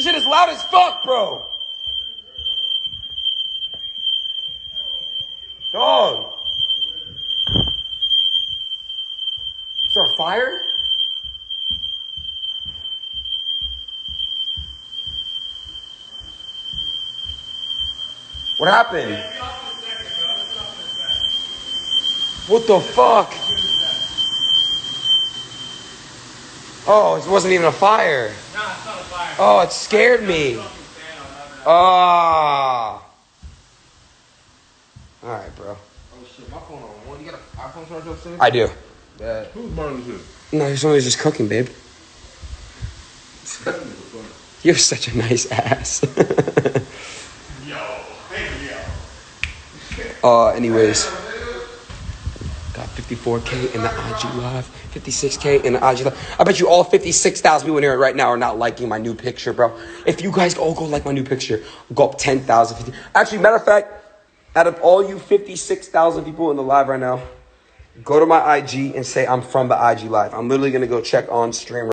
This shit is loud as fuck, bro. Dog. Is there a fire? What happened? What the fuck? Oh, it wasn't even a fire. No, it's not a fire. Oh, it scared me. Ah. All right, bro. Oh shit, my phone on one. You got an iPhone charger upstairs? I do. Bad. Who's burning this? No, he's only just cooking, babe. You're such a nice ass. Anyways. Got 54K in the IG Live. 56K in the IG Live. I bet you all 56,000 people in here right now are not liking my new picture, bro. If you guys all go like my new picture, I'll go up 10,000. Actually, matter of fact, out of all you 56,000 people in the live right now, go to my IG and say I'm from the IG Live. I'm literally going to go check on stream.